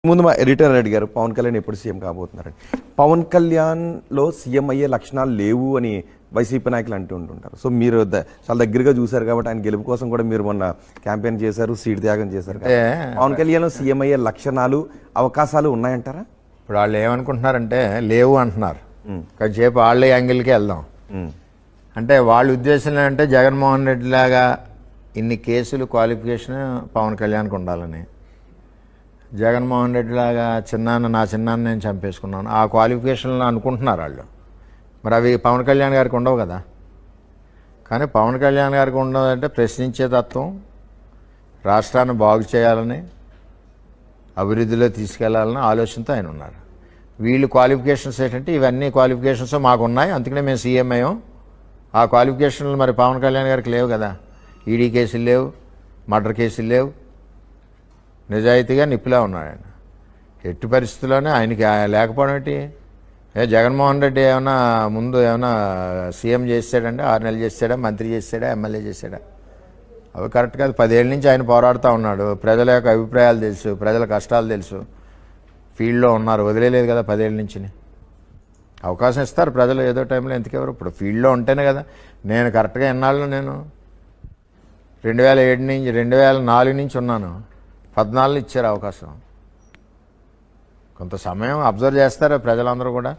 ముందు మా ఎడిటర్ అడిగారు పవన్ కళ్యాణ్ ఎప్పుడు సీఎం కాబోతున్నారని. పవన్ కళ్యాణ్లో సీఎం అయ్యే లక్షణాలు లేవు అని వైసీపీ నాయకులు అంటూ ఉంటుంటారు. సో మీరు చాలా దగ్గరగా చూశారు కాబట్టి ఆయన గెలుపు కోసం కూడా మీరు మొన్న క్యాంపెయిన్ చేశారు, సీట్ త్యాగం చేశారు. పవన్ కళ్యాణ్ సీఎం అయ్యే లక్షణాలు అవకాశాలు ఉన్నాయంటారా? ఇప్పుడు వాళ్ళు ఏమనుకుంటున్నారంటే లేవు అంటున్నారు. కాసేపు వాళ్ళ యాంగిల్కి వెళ్దాం. అంటే వాళ్ళ ఉద్దేశం అంటే జగన్మోహన్ రెడ్డి లాగా ఇన్ని కేసులు క్వాలిఫికేషన్ పవన్ కళ్యాణ్కి ఉండాలని, జగన్మోహన్ రెడ్డి లాగా నా చిన్నాన్ని నేను చంపేసుకున్నాను ఆ క్వాలిఫికేషన్లు అనుకుంటున్నారు వాళ్ళు. మరి అవి పవన్ కళ్యాణ్ గారికి ఉండవు కదా. కానీ పవన్ కళ్యాణ్ గారికి ఉండదంటే ప్రశ్నించే తత్వం, రాష్ట్రాన్ని బాగు చేయాలని, అభివృద్ధిలో తీసుకెళ్లాలని ఆలోచనతో ఆయన ఉన్నారు. వీళ్ళు క్వాలిఫికేషన్స్ ఏంటంటే ఇవన్నీ క్వాలిఫికేషన్స్ మాకు ఉన్నాయి, అందుకనే మేము సీఎం అయ్యాం. ఆ క్వాలిఫికేషన్లు మరి పవన్ కళ్యాణ్ గారికి లేవు కదా. ఈడీ కేసులు లేవు, మర్డర్ కేసులు లేవు, నిజాయితీగా నిప్పులా ఉన్నాడు ఆయన. ఎట్టి పరిస్థితుల్లోనే ఆయనకి లేకపోవడం ఏంటి? జగన్మోహన్ రెడ్డి ఏమైనా ముందు ఏమైనా సీఎం చేసాడంటే 6 నెలలు చేసాడా, మంత్రి చేసాడా, ఎమ్మెల్యే చేసాడా? అవి కరెక్ట్ కాదు. 10 ఏళ్ళ నుంచి ఆయన పోరాడుతూ ఉన్నాడు. ప్రజల యొక్క అభిప్రాయాలు తెలుసు, ప్రజల కష్టాలు తెలుసు, ఫీల్డ్లో ఉన్నారు, వదిలేదు కదా 10 ఏళ్ళ నుంచి. అవకాశం ఇస్తారు ప్రజలు ఏదో టైంలో, ఎందుకెవరు ఇప్పుడు ఫీల్డ్లో ఉంటేనే కదా. నేను కరెక్ట్గా ఎన్నాళ్ళు నేను 2007 నుంచి 2004 నుంచి ఉన్నాను. 14 ఇచ్చారు అవకాశం. కొంత సమయం అబ్జర్వ్ చేస్తారు ప్రజలందరూ కూడా.